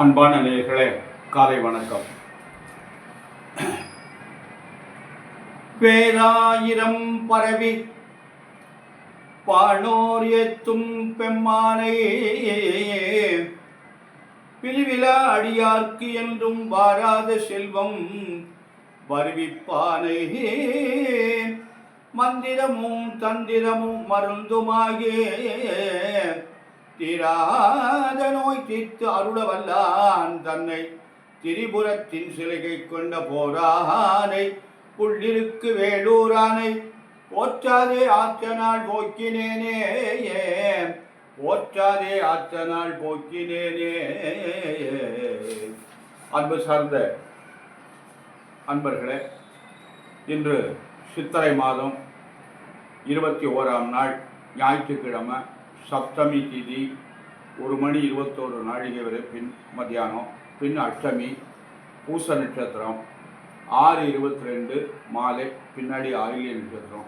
அன்பான நேயர்களே, காலை வணக்கம். பேராயிரம் பரவி பானோர் ஏத்தும் பெம்மானை பிரிவிலா அடியார்க்கு என்றும் வாராத செல்வம் வருவிப்பானை மந்திரமும் தந்திரமும் மருந்துமாயே தீராத நோய் தீர்த்து அருளவல்லான் தன்னை திரிபுரத்தின் சிலைகை கொண்ட போரானை புள்ளிருக்கு வேலூரானை போற்றாதே ஆற்றனால் போக்கினேனே போற்றாதே ஆற்றனால் போக்கினேனே. அன்பு சார்ந்த அன்பர்களே, இன்று சித்திரை மாதம் 21ஆம் நாள் ஞாயிற்றுக்கிழமை, சப்தமி திதி 1:21 வரை, பின் மத்தியானம், பின் அஷ்டமி, பூச நட்சத்திரம் 6:22 மாலை, பின்னாடி ஆயிலிய நட்சத்திரம்.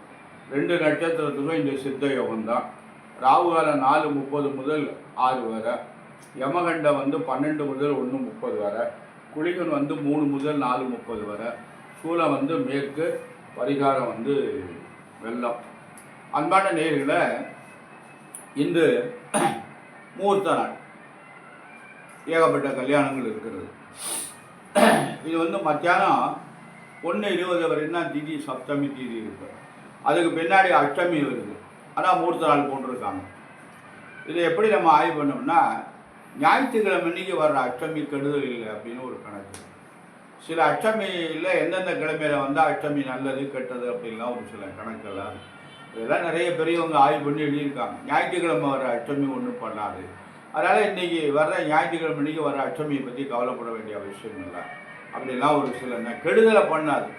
2 நட்சத்திரத்துக்கும் இந்த சித்த யோகம்தான். ராகுகாலம் 4:30 முதல் 6 வரை, யமகண்டம் 12 முதல் 1:30 வரை, குளிகன் 3 முதல் 4:30 வரை, சூலம் மேற்கு, பரிகாரம் வெள்ளம். அன்பான நேயர்களே, இன்று முகூர்த்த நாள், ஏகப்பட்ட கல்யாணங்கள் இருக்கிறது. இது மத்தியானம் 1:20 வரைன்னா திதி, சப்தமி திதி இருக்கு. அதுக்கு பின்னாடி அஷ்டமி வருது. ஆனால் முகூர்த்த நாள் போட்டிருக்காங்க. இதை எப்படி நம்ம ஆய்வு பண்ணோம்னா, ஞாயிற்றுக்கிழமை அன்றைக்கி வர்ற அஷ்டமி கெடுதல் இல்லை அப்படின்னு ஒரு கணக்கு. சில அஷ்டமியில் எந்தெந்த கிழமையில் வந்தால் அஷ்டமி நல்லது கெட்டது அப்படின்லாம் ஒரு சில கணக்கெல்லாம் இருக்குது. இதெல்லாம் நிறைய பெரியவங்க ஆய்வு பண்ணி எழுதியிருக்காங்க. ஞாயிற்றுக்கிழமை வர அஷ்டமி ஒன்றும் பண்ணாது. அதனால் இன்றைக்கி வர்ற ஞாயிற்றுக்கிழமை அன்றைக்கி வர அஷ்டமியை பற்றி கவலைப்பட வேண்டிய அவசியம் இல்லை அப்படின்லாம் ஒரு சில கெடுதலை பண்ணாது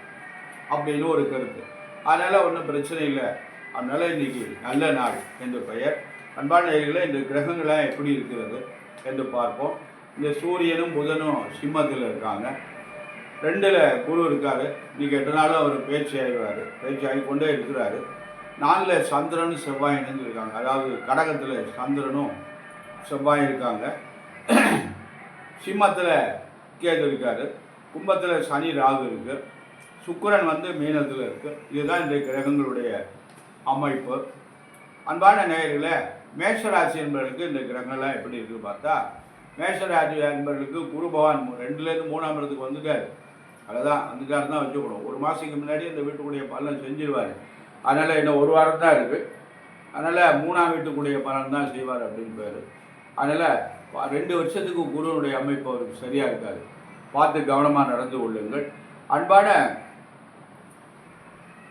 அப்படின்னு ஒரு கருத்து. அதனால் ஒன்றும் பிரச்சனை இல்லை. அதனால் இன்றைக்கி நல்ல நாள் என்று பெயர். அன்பான நேயர்களே, இந்த கிரகங்களாம் எப்படி இருக்கிறது என்று பார்ப்போம். இந்த சூரியனும் புதனும் சிம்மத்தில் இருக்காங்க. 2ல் குரு இருக்கார். இன்றைக்கி 8 நாளும் அவர் பேச்சு ஆகி கொண்டே இருக்கிறாரு. 4ல் சந்திரனும் செவ்வாய் இணைந்திருக்காங்க. அதாவது கடகத்தில் சந்திரனும் செவ்வாய் இருக்காங்க. சிம்மத்தில் கேது இருக்கார். கும்பத்தில் சனி ராகு இருக்குது. சுக்கிரன் மீனத்தில் இருக்குது. இதுதான் இந்த கிரகங்களுடைய அமைப்பு. அன்பான நேயர்களே, மேஷராசி என்பவர்களுக்கு இந்த கிரகங்கள்லாம் எப்படி இருக்குது பார்த்தா, மேஷராசி என்பவர்களுக்கு குரு பகவான் 2லேருந்து 3ஆம் இடத்துக்கு வந்துட்டார். அதுதான் வந்துட்டார் தான் வச்சுக்கணும். 1 மாதத்துக்கு முன்னாடி இந்த வீட்டுக்குடைய பலன் செஞ்சிருவார். அதனால் இன்னும் 1 வாரம் தான் இருக்குது. அதனால் 3ஆம் வீட்டுக்குடைய பலன் தான் செய்வார் அப்படின்னு பேர். அதனால் 2 வருஷத்துக்கு குருவுடைய அமைப்பு அவருக்கு சரியாக இருக்காது. பார்த்து கவனமாக நடந்து கொள்ளுங்கள். அன்பான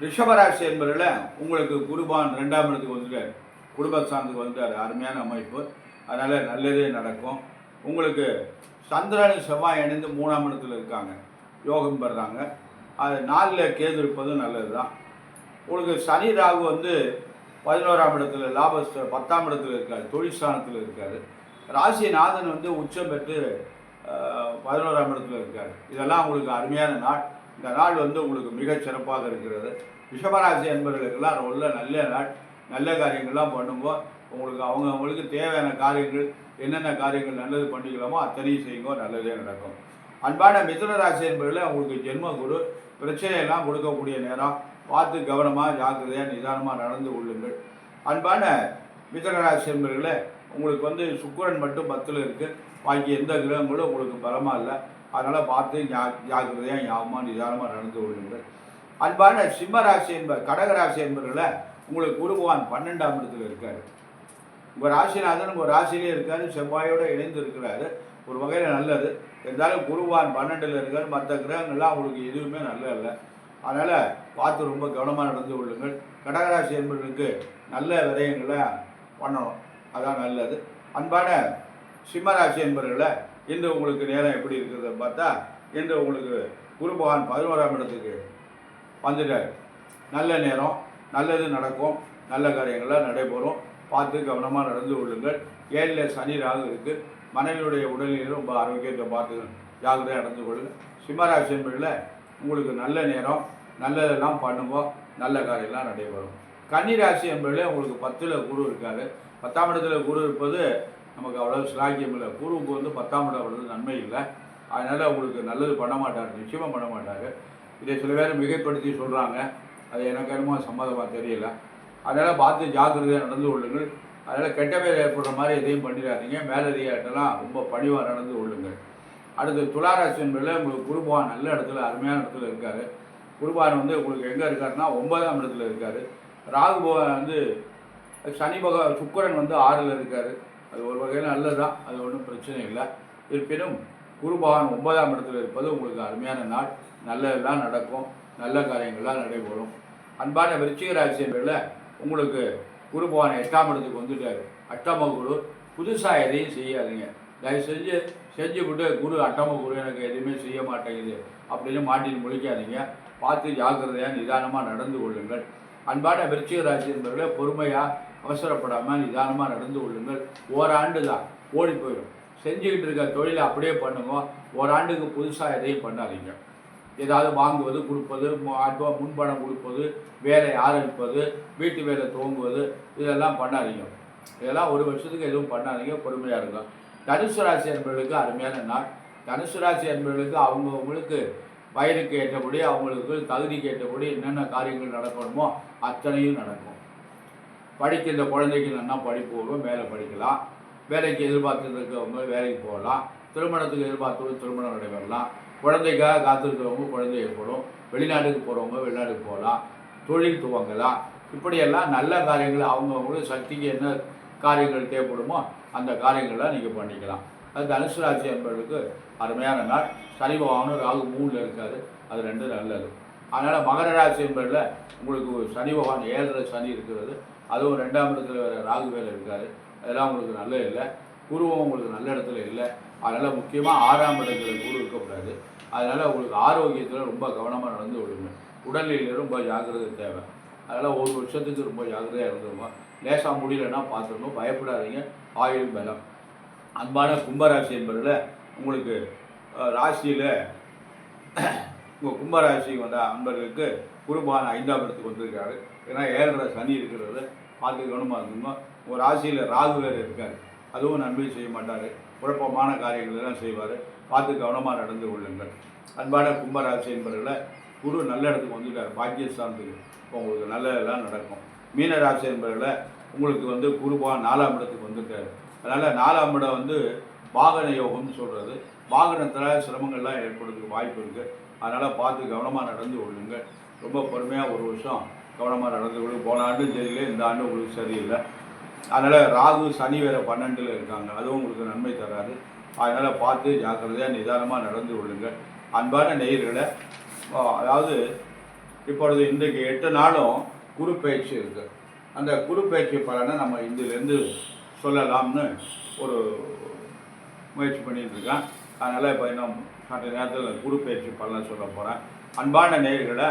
ரிஷபராசி என்பதில் உங்களுக்கு குருபான் 2ஆம் இடத்துக்கு வந்துட்டார். குடும்பஸ்தானத்துக்கு வந்துட்டார். அருமையான அமைப்பு. அதனால் நல்லதே நடக்கும். உங்களுக்கு சந்திரன் செவ்வாய் இணைந்து 3ஆம் இடத்துல இருக்காங்க, யோகம் பெறாங்க. அது 4ல் கேது இருப்பதும் நல்லது தான். உங்களுக்கு சனி ராகு 11ஆம் இடத்துல, 10ஆம் இடத்துல இருக்கார், தொழிற்ஸ்தானத்தில் இருக்கார். ராசிநாதன் உச்சம் பெற்று 11ஆம் இடத்துல இருக்கார். இதெல்லாம் உங்களுக்கு அருமையான நாள். இந்த நாள் உங்களுக்கு மிகச் சிறப்பாக இருக்கிறது. ரிஷபராசி என்பவர்களுக்கெல்லாம் நல்ல நாள். நல்ல காரியங்கள்லாம் பண்ணும்போது அவங்களுக்கு தேவையான காரியங்கள், என்னென்ன காரியங்கள் நல்லது பண்ணிக்கலாமோ அத்தனையும் செய்யுங்க, நல்லதே நடக்கும். அன்பான மிதுன ராசி என்பவர்கள் உங்களுக்கு ஜென்ம குரு, பிரச்சனையெல்லாம் கொடுக்கக்கூடிய நேரம். பார்த்து கவனமாக, ஜாக்கிரதையாக, நிதானமாக நடந்து கொள்ளுங்கள். அன்பான மிதுன ராசி என்பவர்களே, உங்களுக்கு சுக்கிரன் மட்டும் 10ல் இருக்குது. பாக்கி எந்த கிரகங்களும் உங்களுக்கு பலமாக இல்லை. அதனால் பார்த்து ஜாக்கிரதையாக, ஞாபகமாக, நிதானமாக நடந்து கொள்ளுங்கள். அன்பான சிம்மராசி கடகராசி என்பவர்களை உங்களுக்கு குரு பகவான் 12ஆம் இடத்துல இருக்கார். உங்கள் ராசிநாதன் உங்கள் ராசியிலே இருக்கார், செவ்வாயோடு இணைந்து இருக்கிறாரு. ஒரு வகையில் நல்லது. இருந்தாலும் குரு பகவான் 12ல் இருக்கார். மற்ற கிரகங்கள்லாம் உங்களுக்கு எதுவுமே நல்ல இல்லை. அதனால் பார்த்து ரொம்ப கவனமாக நடந்து கொள்ளுங்கள். கடகராசி என்பவர்களுக்கு நல்ல விரயங்களை பண்ணணும், அதான் நல்லது. அன்பான சிம்மராசி என்பவர்களை இன்று உங்களுக்கு நேரம் எப்படி இருக்கிறது பார்த்தா, இன்று உங்களுக்கு குரு பகவான் 11ஆம் இடத்துக்கு வந்துட்டார். நல்ல நேரம், நல்லது நடக்கும், நல்ல காரியங்கள்லாம் நடைபெறும். பார்த்து கவனமாக நடந்து கொள்ளுங்கள். 7ல் சனி ராகு இருக்குது. மனைவியுடைய உடல்நிலை ரொம்ப ஆரோக்கியத்தை பார்த்து ஜாக்கிரதையாக நடந்து கொள்ளுங்கள். சிம்மராசி என்பதில் உங்களுக்கு நல்ல நேரம், நல்லதெல்லாம் பண்ணுவோம், நல்ல காரியம்லாம் நடைபெறும். கன்னிராசி என்பதில் உங்களுக்கு 10ல் குரு இருக்கார். 10ஆம் இடத்துல குரு இருப்பது நமக்கு அவ்வளோ சிலாக்கியம் இல்லை. குருவுக்கு வந்து 10ஆம் இடம் வருது, நன்மை இல்லை. அதனால் உங்களுக்கு நல்லது பண்ண மாட்டார், நிச்சயமாக பண்ண மாட்டார். இதை சில பேர் மிகைப்படுத்தி சொல்கிறாங்க, அது எனக்கு என்னமோ சம்மதமாக தெரியல. அதனால் பார்த்து ஜாக்கிரதையாக நடந்து கொள்ளுங்கள். அதனால் கெட்ட பேர் ஏற்படுற மாதிரி எதையும் பண்ணிடாதீங்க. மேலதிகாரிட்டெல்லாம் ரொம்ப பணிவாக நடந்து கொள்ளுங்கள். அடுத்து துளாராசி என்பதில் உங்களுக்கு குருபவான் நல்ல இடத்துல, அருமையான இடத்துல இருக்கார். குருபவான் வந்து உங்களுக்கு எங்கே இருக்காருன்னா 9ஆம் இடத்துல இருக்கார். ராகு பகவான் வந்து சனி சுக்கிரன் வந்து 6ல் இருக்கார். அது ஒரு வகையில் நல்லது தான், அது ஒன்றும் பிரச்சனை இல்லை. இருப்பினும் குரு பகவான் 9ஆம் இடத்துல இருப்பது உங்களுக்கு அருமையான நாள். நல்லதெல்லாம் நடக்கும், நல்ல காரியங்கள்லாம் நடைபெறும். அன்பான விருச்சிக ராசி என்பதில் உங்களுக்கு குரு பகவான் 8ஆம் இடத்துக்கு வந்துட்டார். 8ஆம் குரு. புதுசாக எதையும் செய்யாதீங்க. தயவு செஞ்சு விட்டு குரு 8ஆம் குரு எனக்கு எதுவுமே செய்ய மாட்டேங்குது அப்படின்னு மாட்டின்னு முழிக்காதீங்க. பார்த்து ஜாக்கிரதையாக நிதானமாக நடந்து கொள்ளுங்கள். அன்பான விருச்சிக ராசி என்பவர்களே, பொறுமையாக அவசரப்படாமல் நிதானமாக நடந்து கொள்ளுங்கள். ஓராண்டு தான் ஓடி போயிடும். செஞ்சுக்கிட்டு இருக்க தொழிலை அப்படியே பண்ணுங்க. ஓராண்டுக்கு புதுசாக எதையும் பண்ணாதீங்க. ஏதாவது வாங்குவது, கொடுப்பது, முன்பணம் கொடுப்பது, வேலை ஆரம்பிப்பது, வீட்டு வேலை துவங்குவது, இதெல்லாம் பண்ணாதீங்க. இதெல்லாம் ஒரு வருஷத்துக்கு எதுவும் பண்ணாதீங்க, பொறுமையாக இருக்கும். தனுசு ராசி என்பவர்களுக்கு அருமையான நாள். தனுசு ராசி என்பவர்களுக்கு அவங்கவுங்களுக்கு வயதுக்கு ஏற்றபடி, அவங்களுக்கு தகுதிக்கு ஏற்றபடி என்னென்ன காரியங்கள் நடக்கணுமோ அத்தனையும் நடக்கும். படிக்கின்ற குழந்தைக்கு நல்லா படிப்பு வரும், மேலே படிக்கலாம். வேலைக்கு எதிர்பார்த்துட்டு இருக்கவங்க வேலைக்கு போகலாம். திருமணத்துக்கு எதிர்பார்த்தவங்க திருமணம் நடைபெறலாம். குழந்தைக்காக காத்திருக்கிறவங்க குழந்தை ஏற்படும். வெளிநாட்டுக்கு போகிறவங்க வெளிநாட்டுக்கு போகலாம். தொழில் துவங்கலாம். இப்படியெல்லாம் நல்ல காரியங்கள் அவங்கவுங்களுக்கு சக்திக்கு என்ன காரியங்கள் தேவைப்படுமோ அந்த காரியங்கள்லாம் நீங்கள் பண்ணிக்கலாம். அது தனுசு ராசி என்பவர்களுக்கு அருமையான நாள். சனி பகவானும் ராகு 3ல் இருக்கார், அது 2 நல்லது. அதனால் மகர ராசி என்பதில் உங்களுக்கு சனி பகவான் 7ரை சனி இருக்கிறது. அதுவும் 2ஆம் இடத்துல வேறு ராகு வேலை இருக்கார். அதெல்லாம் உங்களுக்கு நல்ல இல்லை. குருவும் உங்களுக்கு நல்ல இடத்துல இல்லை. அதனால் முக்கியமாக 6ஆம் இடத்துல குரு இருக்கக்கூடாது. அதனால் உங்களுக்கு ஆரோக்கியத்தில் ரொம்ப கவனமாக நடந்து கொள்ளுங்க. உடல்நிலையில் ரொம்ப ஜாக்கிரதை தேவை. அதனால் ஒரு வருஷத்துக்கு ரொம்ப ஜாக்கிரதையாக இருந்துருங்க. லேசாக முடியலன்னா பார்த்துடணும், பயப்படாதீங்க. ஆயுள் பலம். அன்பான கும்பராசி என்பதில் உங்களுக்கு ராசியில் உங்கள் கும்பராசிக்கு வந்த அன்பர்களுக்கு குருபவான் 5ஆம் இடத்துக்கு வந்திருக்காரு. ஏன்னா 7ரை சனி இருக்கிறது, பார்த்து கவனமாக இருந்துங்க. உங்கள் ராசியில் ராகு வேறு இருக்கார், அதுவும் நன்மை செய்ய மாட்டார். குழப்பமான காரியங்கள் எல்லாம் செய்வார், பார்த்து கவனமாக நடந்து கொள்ளுங்கள். அன்பான கும்பராசி என்பதில் குரு நல்ல இடத்துக்கு வந்துட்டார், பாக்கியஸ்தானத்துக்கு. இப்போ உங்களுக்கு நல்லதெல்லாம் நடக்கும். மீனராசி என்பதில் உங்களுக்கு வந்து குருபவான் 4ஆம் இடத்துக்கு வந்துட்டார். அதனால் 4ஆம் இடம் வந்து வாகன யோகம்னு சொல்கிறது. வாகனத்தில் சிரமங்கள்லாம் ஏற்படுறதுக்கு வாய்ப்பு இருக்குது. அதனால் பார்த்து கவனமாக நடந்து கொள்ளுங்கள். ரொம்ப பொறுமையாக ஒரு வருஷம் கவனமாக நடந்து கொள்ளுங்க. போன ஆண்டும் சரியில்லை, இந்த ஆண்டு உங்களுக்கு சரியில்லை. அதனால் ராகு சனி வேறு 12ல் இருக்காங்க, அதுவும் உங்களுக்கு நன்மை தராது. அதனால் பார்த்து ஜாக்கிரதையாக நிதானமாக நடந்து கொள்ளுங்கள். அன்பான நேயர்களை, அதாவது இப்பொழுது இன்றைக்கு 8 நாளும் குரு பயிற்சி இருக்குது. அந்த குரு பயிற்சி பலனை நம்ம இதிலேருந்து சொல்லலாம்னு ஒரு முயற்சி பண்ணிகிட்ருக்கேன். அதனால் இப்போ இன்னும் சற்று நேரத்தில் குரு பயிற்சி பலனை சொல்ல போகிறேன். அன்பான நேயர்களை,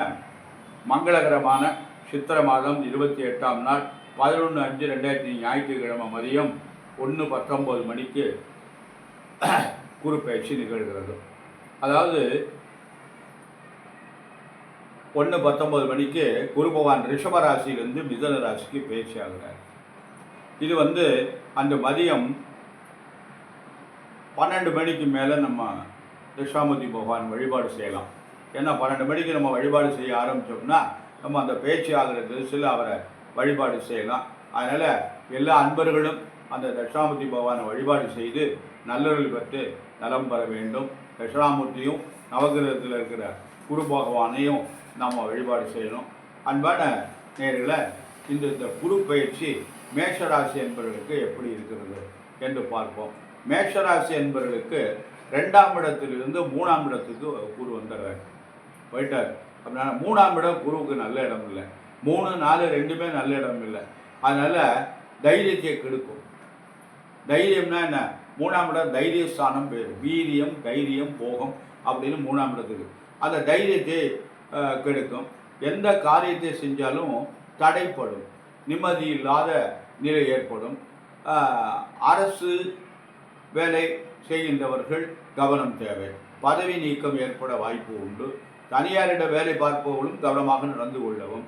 மங்களகரமான சித்திரை மாதம் 28ஆம் நாள் 11/5/2020 ஞாயிற்றுக்கிழமை மதியம் 1:19 மணிக்கு குரு பயிற்சி நிகழ்கிறது. அதாவது 1:19 மணிக்கு குரு பகவான் ரிஷப ராசியிலிருந்து மிதுன ராசிக்கு பயிற்சி ஆகிறார். இது வந்து அந்த மதியம் 12 மணிக்கு மேலே நம்ம தட்சிணாமூர்த்தி பகவான் வழிபாடு செய்யலாம். ஏன்னா 12 மணிக்கு நம்ம வழிபாடு செய்ய ஆரம்பித்தோம்னா நம்ம அந்த பேச்சு ஆகிற திசையில் அவரை வழிபாடு செய்யலாம். அதனால் எல்லா அன்பர்களும் அந்த தட்சிணாமூர்த்தி பகவானை வழிபாடு செய்து நல்லொருள் பெற்று நலம் பெற வேண்டும். தட்சிணாமூர்த்தியும் நவகிரகத்தில் இருக்கிற குரு பகவானையும் நாம் வழிபாடு செய்யணும். அன்பான நேயர்களை, இந்த குரு பயிற்சி மேஷராசி என்பவர்களுக்கு எப்படி இருக்கிறது என்று பார்ப்போம். மேஷராசி என்பவர்களுக்கு 2ஆம் இடத்திலிருந்து 3ஆம் இடத்துக்கு குரு வந்துடுறார், போயிட்டார். அப்படின்னா 3ஆம் இடம் குருவுக்கு நல்ல இடம் இல்லை. 3, 4 ரெண்டுமே நல்ல இடம் இல்லை. அதனால் தைரியத்தை கெடுக்கும். தைரியம்னா என்ன? 3ஆம் இடம் தைரியஸ்தானம் பேர். வீரியம், தைரியம், போகம் அப்படின்னு 3ஆம் இடத்துக்கு. அந்த தைரியத்தை கெடுக்கும். எந்த காரியத்தை செஞ்சாலும் தடைப்படும், நிம்மதி இல்லாத நிலை ஏற்படும். அரசு வேலை செய்கின்றவர்கள் கவனம் தேவை. பதவி நீக்கம் ஏற்பட வாய்ப்பு உண்டு. தனியாரிட வேலை பார்ப்பவர்களும் கவனமாக நடந்து கொள்ளவும்.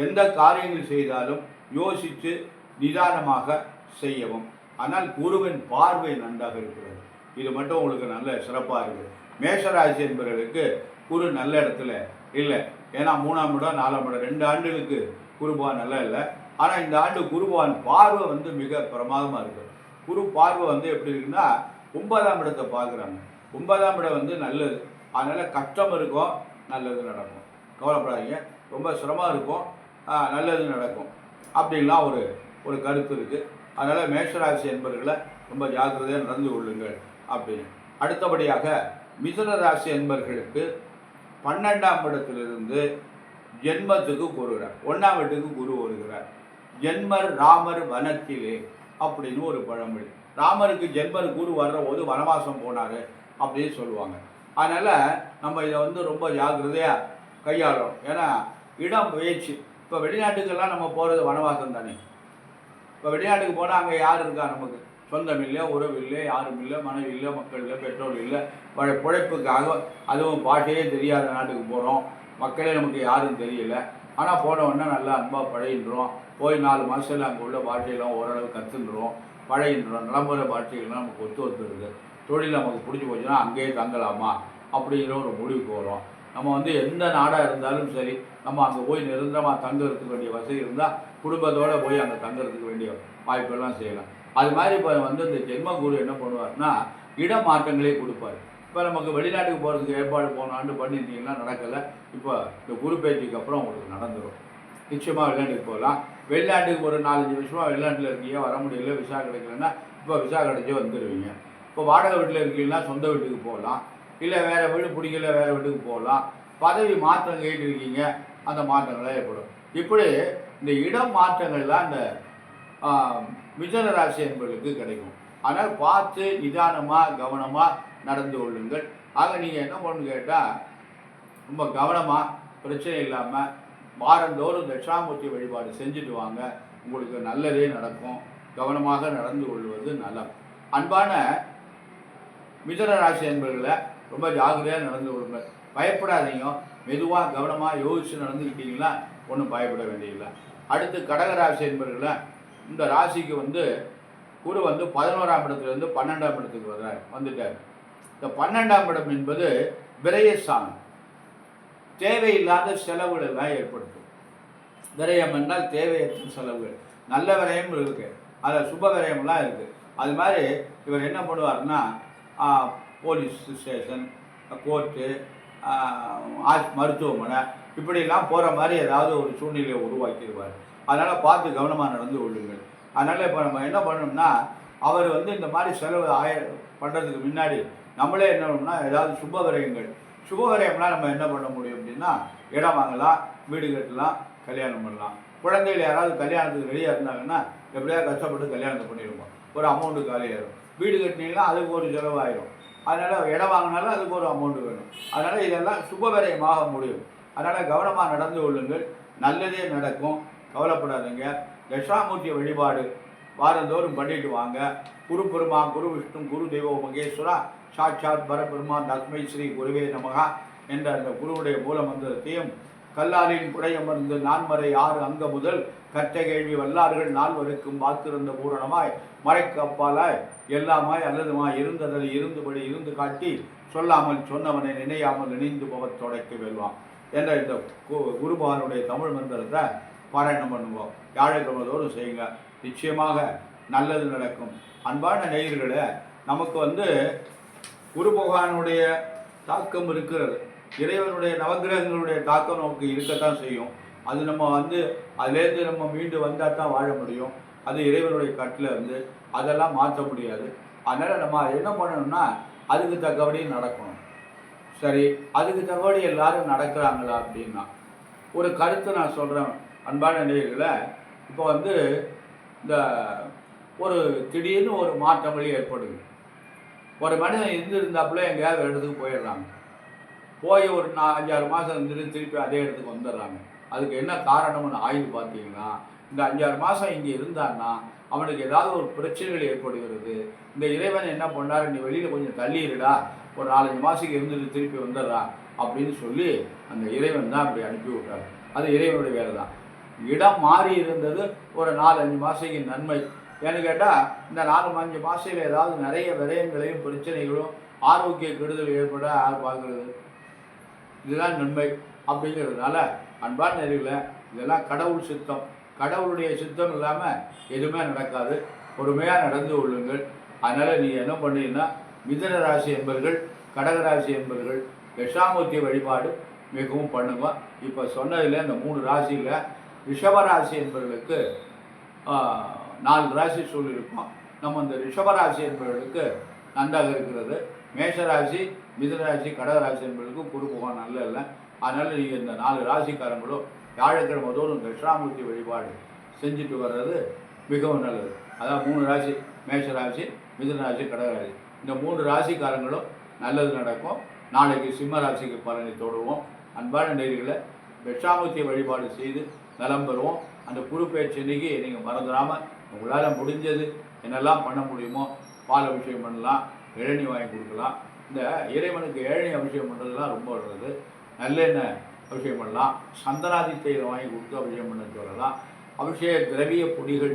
எந்த காரியங்கள் செய்தாலும் யோசித்து நிதானமாக செய்யவும். ஆனால் குருவின் பார்வை நன்றாக இருக்கிறது. இது மட்டும் உங்களுக்கு நல்ல சிறப்பாக இருக்குது. மேஷராசி என்பவர்களுக்கு குரு நல்ல இடத்துல இல்லை. ஏன்னா 3ஆம் இடம் 4ஆம் இடம் 2 ஆண்டுகளுக்கு குருபவான் நல்லா இல்லை. ஆனால் இந்த ஆண்டு குருபவான் பார்வை வந்து மிக பிரமாதமாக இருக்குது. குரு பார்வை வந்து எப்படி இருக்குன்னா 9ஆம் இடத்தை பார்க்குறாங்க. 9ஆம் இடம் வந்து நல்லது. அதனால் கஷ்டம் இருக்கும், நல்லது நடக்கும். கவலைப்படாதீங்க. ரொம்ப சிரமம் இருக்கும், நல்லது நடக்கும். அப்படின்லாம் ஒரு கருத்து இருக்குது. அதனால் மேஷராசி என்பவர்களை ரொம்ப ஜாக்கிரதையாக நடந்து கொள்ளுங்கள் அப்படின்னு. அடுத்தபடியாக மிதுன ராசி என்பவர்களுக்கு 12ஆம் இடத்திலிருந்து ஜென்மத்துக்கு குருகிறார். 1ஆம் வீட்டுக்கு குரு வருகிறார். ஜென்மர் ராமர் வனத்திலே அப்படின்னு ஒரு பழமொழி. ராமருக்கு ஜென்மர் குரு வர்ற போது வனவாசம் போனார் அப்படின்னு சொல்லுவாங்க. அதனால் நம்ம இதை வந்து ரொம்ப ஜாக்கிரதையாக கையாளணும். ஏன்னா இடம் பேச்சு. இப்போ வெளிநாட்டுக்கெல்லாம் நம்ம போகிறது வனவாசம் தானே. இப்போ வெளிநாட்டுக்கு போனால் அங்கே யார் இருக்கா? நமக்கு சொந்தம் இல்லை, உறவு இல்லை, யாரும் இல்லை, மனைவி இல்லை, மக்கள் இல்லை, பெற்றோர் இல்லை. பிழைப்புக்காக அதுவும் பாஷையே தெரியாத நாட்டுக்கு போகிறோம். மக்களே நமக்கு யாரும் தெரியல. ஆனால் போனவுடனே நல்லா அன்பாக பழகின்றோம். போய் 4 மாதத்தில் அங்கே உள்ள பாஷையெல்லாம் ஓரளவு கற்றுன்றோம், பழகின்றோம். நடைமுறை பாஷைகள்லாம் நமக்கு ஒத்து வருது. தொழில் நமக்கு பிடிச்சி போச்சுன்னா அங்கேயே தங்கலாமா அப்படிங்கிற ஒரு முடிவுக்கு வரும். நம்ம வந்து எந்த நாடாக இருந்தாலும் சரி, நம்ம அங்கே போய் நிரந்தரமாக தங்குறதுக்கு வேண்டிய வசதி இருந்தால் குடும்பத்தோடு போய் அங்கே தங்குறதுக்கு வேண்டிய வாய்ப்பெல்லாம் செய்யலாம். அது மாதிரி இப்போ வந்து இந்த ஜென்ம குரு என்ன பண்ணுவார்னா இடமாற்றங்களே கொடுப்பார். இப்போ நமக்கு வெளிநாட்டுக்கு போகிறதுக்கு ஏற்பாடு போன ஆண்டு பண்ணியிருந்தீங்கன்னா நடக்கலை. இப்போ இந்த குரு பேச்சுக்கு அப்புறம் உங்களுக்கு நடந்துடும். நிச்சயமாக வெளிநாட்டுக்கு போகலாம். வெளிநாட்டுக்கு ஒரு 4-5 வருஷமாக வெளிநாட்டில் இருக்கீங்க, வர முடியல, விசா கிடைக்கலன்னா இப்போ விசா கிடைச்சி வந்துடுவீங்க. இப்போ வாடகை வீட்டில் இருக்கீங்கன்னா சொந்த வீட்டுக்கு போகலாம். இல்லை வேறு வீடு பிடிக்கல, வேறு வீட்டுக்கு போகலாம். பதவி மாற்றம் கேட்டிருக்கீங்க, அந்த மாற்றங்களாக ஏற்படும். இப்படி இந்த இடம் மாற்றங்கள்லாம் இந்த மிதுன ராசி என்பவர்களுக்கு கிடைக்கும். ஆனால் பார்த்து நிதானமாக கவனமாக நடந்து கொள்ளுங்கள். ஆக நீங்கள் என்ன பண்ணணும்னு கேட்டால் ரொம்ப கவனமாக பிரச்சனை இல்லாமல் வாரந்தோறும் தட்சிணாமூர்த்தி வழிபாடு செஞ்சுட்டு வாங்க. உங்களுக்கு நல்லதே நடக்கும். கவனமாக நடந்து கொள்வது நலம். அன்பான மிதுன ராசி என்பவர்களை ரொம்ப ஜாக்கிரதையாக நடந்து கொள்ளுங்கள். பயப்படாதீங்க. மெதுவாக கவனமாக யோசித்து நடந்துக்கிட்டீங்களா ஒன்றும் பயப்பட வேண்டியதில்லை. அடுத்து கடகராசி என்பவர்களை இந்த ராசிக்கு வந்து குரு வந்து 11ஆம் இடத்துலேருந்து 12ஆம் இடத்துக்கு வந்துட்டார். இந்த 12ஆம் இடம் என்பது விரயஸ்தானம். தேவையில்லாத செலவுகளெல்லாம் ஏற்படுத்தும். விரயம் என்றால் தேவையற்ற செலவுகள். நல்ல விரயம் இருக்குது, அதில் சுப விரயம்லாம் இருக்குது. அது மாதிரி இவர் என்ன பண்ணுவார்னா போலீஸ் ஸ்டேஷன், கோர்ட்டு, மருத்துவமனை இப்படிலாம் போகிற மாதிரி ஏதாவது ஒரு சூழ்நிலையை உருவாக்கிடுவார். அதனால் பார்த்து கவனமாக நடந்து கொள்ளுங்கள். அதனால் இப்போ நம்ம என்ன பண்ணணும்னா அவர் வந்து இந்த மாதிரி செலவு பண்ணுறதுக்கு முன்னாடி நம்மளே என்ன பண்ணணும்னா ஏதாவது சுப விரயம்லாம் நம்ம என்ன பண்ண முடியும் அப்படின்னா இடம் வாங்கலாம், வீடு கட்டலாம், கல்யாணம் பண்ணலாம். குழந்தைகள் யாராவது கல்யாணத்துக்கு ரெடியாக இருந்தாங்கன்னா எப்படியாவது கஷ்டப்பட்டு கல்யாணத்தை பண்ணிடுவோம். ஒரு அமௌண்ட்டு காலியாயிடும். வீடு கட்டினீங்கன்னா அதுக்கு ஒரு செலவாயிடும். அதனால் இடம் வாங்கினாலும் அதுக்கு ஒரு அமௌண்ட்டு வேணும். அதனால் இதெல்லாம் சுப விரயமாக முடியும். அதனால் கவனமாக நடந்து கொள்ளுங்கள். நல்லதே நடக்கும். கவலைப்படாதீங்க. தட்சிணாமூர்த்தி வழிபாடு வாரந்தோறும் பண்ணிட்டு வாங்க. குரு பெருமா, குரு விஷ்ணு, குரு தெய்வ மகேஸ்வரா, சாட்சாத் பரபெருமா, தஸ்மை ஸ்ரீ குருவே நமகா என்ற அந்த குருவுடைய மூல மந்திரத்தையும் கல்லாலின் புடையமர்ந்து 4 6 அங்க முதல் கற்ற கேள்வி வல்லார்கள் 4 வாத்திருந்த பூரணமாய் மறைக்கு அப்பாலாய் எல்லாமாய் அல்லதுமாய் இருந்ததில் இருந்தபடி இருந்து காட்டி சொல்லாமல் சொன்னவனை நினையாமல் நினைந்து போவத் தொடக்க வெல்வான் என்ற இந்த குருபகவானுடைய தமிழ் மந்திரத்தை பாராயணம் பண்ணுவோம். வியாழக்கிழமைதோறும் செய்யுங்க. நிச்சயமாக நல்லது நடக்கும். அன்பான நேயர்களே, நமக்கு வந்து குரு பகவானுடைய தாக்கம் இருக்கிறது. இறைவனுடைய நவகிரகங்களுடைய தாக்கம் நமக்கு இருக்கத்தான் செய்யும். அது நம்ம வந்து அதுலேருந்து நம்ம மீண்டு வந்தால் தான் வாழ முடியும். அது இறைவனுடைய கட்டில் இருந்து அதெல்லாம் மாற்ற முடியாது. அதனால் நம்ம என்ன பண்ணணும்னா அதுக்கு தக்கபடி நடக்கணும். சரி, அதுக்கு தக்கபடி எல்லாரும் நடக்கிறாங்களா அப்படின்னா ஒரு கருத்து நான் சொல்கிறேன். அன்பான நேயர்களை, இப்போ வந்து இந்த ஒரு திடீர்னு ஒரு மாற்றம் வழி ஏற்படுது. ஒரு மனிதன் இருந்திருந்தாப்புல எங்கேயாவது இடத்துக்கு போயிடுறாங்க. போய் ஒரு 5-6 மாதம் இருந்துட்டு திருப்பி அதே இடத்துக்கு வந்துடுறாங்க. அதுக்கு என்ன காரணம்னு ஆய்வு பார்த்தீங்கன்னா, இந்த 5-6 மாதம் இங்கே இருந்தான்னா அவனுக்கு ஏதாவது ஒரு பிரச்சனைகள் ஏற்படுகிறது. இந்த இறைவன் என்ன பண்ணார், நீ வெளியில் கொஞ்சம் தள்ளிடுடா, ஒரு 4-5 மாதத்துக்கு இருந்துட்டு திருப்பி வந்துடுறா அப்படின்னு சொல்லி அந்த இறைவன் தான் அப்படி அனுப்பி விட்டார். அது இறைவனுடைய வேலை தான். இடம் மாறி இருந்தது ஒரு 4-5 மாதத்துக்கு நன்மை. ஏன்னு கேட்டால் இந்த 4-5 மாதத்தில் ஏதாவது நிறைய விரயங்களையும் பிரச்சனைகளும் ஆரோக்கிய கெடுதல் ஏற்பட யார் பார்க்குறது? இதுதான் நன்மை. அப்படிங்கிறதுனால அன்பான நேயர்களே, இதெல்லாம் கடவுள் சித்தம். கடவுளுடைய சித்தம் இல்லாமல் எதுவுமே நடக்காது. பொறுமையாக நடந்து கொள்ளுங்கள். அதனால் நீங்கள் என்ன பண்ணீங்கன்னா, மிதுன ராசி என்பர்கள், கடகராசி என்பர்கள் தட்சிணாமூர்த்தி வழிபாடு மிகவும் பண்ணுங்க. இப்போ சொன்னதில் இந்த 3 ராசியில் ரிஷபராசி என்பவர்களுக்கு 4 ராசி சொல்லியிருக்கோம். நம்ம இந்த ரிஷபராசி என்பவர்களுக்கு நன்றாக இருக்கிறது. மேஷராசி, மிதுனராசி, கடகராசி என்பவர்களுக்கு குரு பகவான் நல்ல இல்லை. அதனால் நீங்கள் இந்த 4 ராசிக்காரங்களும் வியாழக்கிழமை தோறும் தட்சிணாமூர்த்தி வழிபாடு செஞ்சுட்டு வர்றது மிகவும் நல்லது. அதான் 3 ராசி, மேஷராசி, மிதுனராசி, கடகராசி, இந்த 3 ராசிக்காரங்களும் நல்லது நடக்கும். நாளைக்கு சிம்ம ராசிக்கு பலனை தொடுவோம். அன்பான நேயர்களே, தட்சிணாமூர்த்தி வழிபாடு செய்து நலம் பெறுவோம். அந்த குரு பயிற்சி அன்னைக்கு நீங்கள் மறந்துடாமல் உங்களால் முடிஞ்சது என்னெல்லாம் பண்ண முடியுமோ, பால் அபிஷேகம் பண்ணலாம், இளநீ வாங்கி கொடுக்கலாம். இந்த இறைவனுக்கு இளநீ அபிஷேகம் பண்ணுறதுலாம் ரொம்ப நல்லது. நல்லெண்ணெய் அபிஷேகம் பண்ணலாம், சந்தனாதி தைலம் வாங்கி கொடுத்து அபிஷேகம் பண்ண சொல்லலாம், அபிஷேக திரவிய பொடிகள்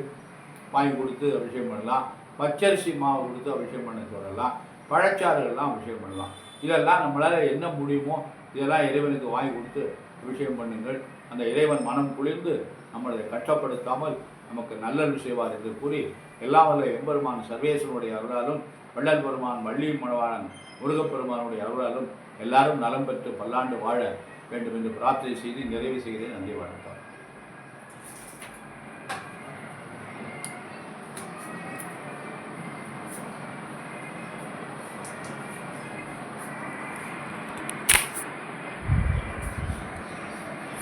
வாங்கி கொடுத்து அபிஷேகம் பண்ணலாம், பச்சரிசி மாவு கொடுத்து அபிஷேகம் பண்ண சொல்லலாம், பழச்சாறுகள்லாம் அபிஷேகம் பண்ணலாம். இதெல்லாம் நம்மளால் என்ன முடியுமோ இதெல்லாம் இறைவனுக்கு வாங்கி கொடுத்து அபிஷேகம் பண்ணுங்கள். அந்த இறைவன் மனம் குளிர்ந்து நம்மளை கஷ்டப்படுத்தாமல் நமக்கு நல்லது செய்வார் என்று கூறி, எல்லாம் வல்ல எம்பெருமான் சர்வேஸ்வரனுடைய அருளாலும், வள்ளல் பெருமான் வள்ளியும் மணவாளன் முருகப்பெருமானுடைய அருளாலும் எல்லாரும் நலம் பெற்று பல்லாண்டு வாழ வேண்டும் என்று பிரார்த்தனை செய்து நிறைவு செய்கிறேன். நன்றி, வணக்கம்.